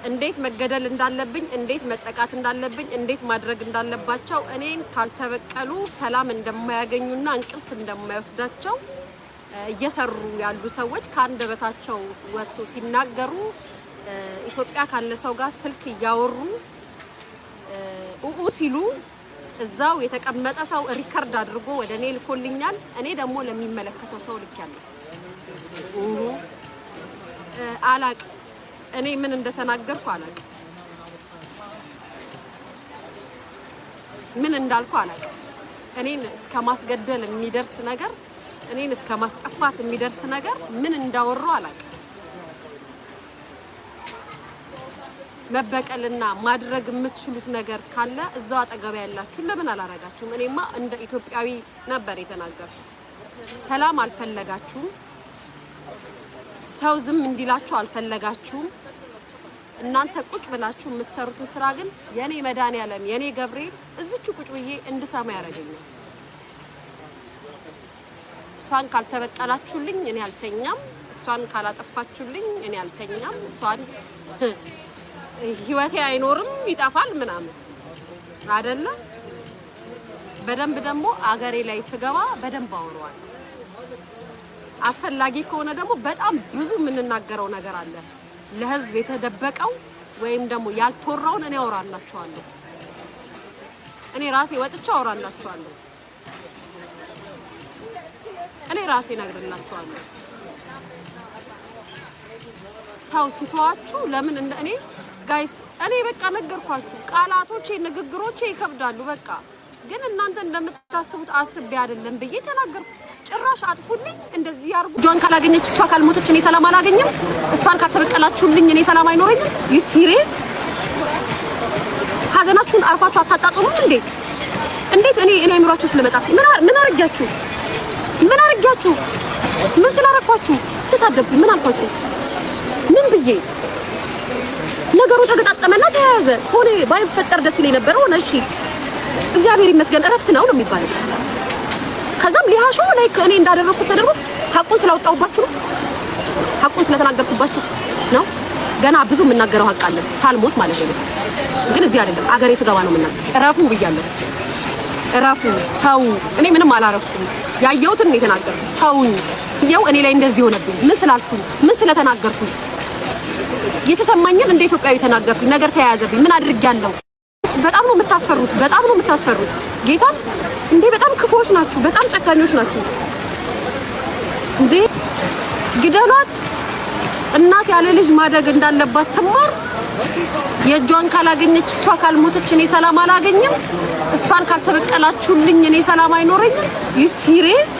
እንዴት መገደል እንዳለብኝ እንዴት መጠቃት እንዳለብኝ እንዴት ማድረግ እንዳለባቸው እኔን ካልተበቀሉ ሰላም እንደማያገኙና እንቅልፍ እንደማይወስዳቸው እየሰሩ ያሉ ሰዎች ካንደበታቸው ወጥቶ ሲናገሩ ኢትዮጵያ ካለ ሰው ጋር ስልክ ያወሩ ሲሉ እዛው የተቀመጠ ሰው ሪከርድ አድርጎ ወደ እኔ ልኮልኛል። እኔ ደግሞ ለሚመለከተው ሰው ልኬያለሁ። አላቅ እኔ ምን እንደተናገርኩ አላቅ፣ ምን እንዳልኩ አላቅ። እኔን እስከ ማስገደል የሚደርስ ነገር፣ እኔን እስከ ማስጠፋት የሚደርስ ነገር ምን እንዳወራው አላቅ። መበቀልና ማድረግ የምትችሉት ነገር ካለ እዛው አጠገብ ያላችሁ ለምን አላረጋችሁም? እኔማ እንደ ኢትዮጵያዊ ነበር የተናገርኩት። ሰላም አልፈለጋችሁም፣ ሰው ዝም እንዲላችሁ አልፈለጋችሁም። እናንተ ቁጭ ብላችሁ የምትሰሩትን ስራ ግን የኔ መድኃኒዓለም የኔ ገብርኤል እዚቹ ቁጭ ብዬ እንድሰማ ያረጋኛል። እሷን ካልተበቀላችሁልኝ እኔ አልተኛም፣ እሷን ካላጠፋችሁልኝ እኔ አልተኛም፣ እሷን ህይወቴ አይኖርም ይጣፋል ምናምን አይደለ። በደንብ ደግሞ አገሬ ላይ ስገባ በደንብ አወራዋለሁ። አስፈላጊ ከሆነ ደግሞ በጣም ብዙ የምንናገረው ነገር አለ። ለህዝብ የተደበቀው ወይም ደግሞ ያልተወራውን እኔ አወራላችኋለሁ። እኔ ራሴ ወጥቼ አወራላችኋለሁ። እኔ ራሴ ነግርላችኋለሁ። ሰው ሲተዋችሁ ለምን እንደ እኔ ጋይስ እኔ በቃ ነገርኳችሁ። ቃላቶቼ ንግግሮቼ ይከብዳሉ። በቃ ግን እናንተ እንደምታስቡት አስቤ አይደለም ብዬ ተናገርኩ። ጭራሽ አጥፉልኝ እንደዚህ ያርጉ። ጆን ካላገኘች እሷ ካልሞተች እኔ ሰላም አላገኘም። እሷን ካልተበቀላችሁልኝ እኔ ሰላም አይኖረኝም። ዩ ሲሪየስ? ሀዘናችሁን አርፋችሁ አታጣጡም እንዴ? እንዴት እኔ አይምሯችሁ ስለመጣ ምን አርጋችሁ? ምን ስላረኳችሁ ተሳደብኩ? ምን አልኳችሁ? ምን ብዬ? ነገሩ ተገጣጠመና ተያያዘ። ሆነ ባይፈጠር ደስ ይለኝ ነበር። ሆነ እሺ እግዚአብሔር ይመስገን እረፍት ነው የሚባለው። ከዛም ሊሃሾ ላይ እኔ እንዳደረኩት ተደርጎ ሐቁን ስላወጣሁባችሁ ነው፣ ሐቁን ስለተናገርኩባችሁ ነው። ገና ብዙ የምናገረው ሐቅ አለ ሳልሞት ማለት ነው። ግን እዚህ አይደለም አገሬ ስገባ ነው የምናገረው። እረፉ ብያለሁ። እረፉ፣ ተው። እኔ ምንም አላረፍኩም። ያየሁትን ነው የተናገርኩት። ተውኝ። ይኸው እኔ ላይ እንደዚህ ሆነብኝ። ምን ስላልኩኝ? ምን ስለተናገርኩኝ? የተሰማኝን እንደ ኢትዮጵያዊ ተናገርኩኝ። ነገር ተያያዘብኝ። ምን አድርጌያለሁ? በጣም ነው የምታስፈሩት። በጣም ነው የምታስፈሩት። ጌታ እንዴ በጣም ክፉዎች ናችሁ። በጣም ጨካኞች ናችሁ። እንዴ ግደሏት። እናት ያለ ልጅ ማደግ እንዳለባት ትማር። የእጇን ካላገኘች እሷ ካልሞተች እኔ ሰላም አላገኝም። እሷን ካልተበቀላችሁልኝ እኔ ሰላም አይኖረኝም። ዩ ሲሪየስ?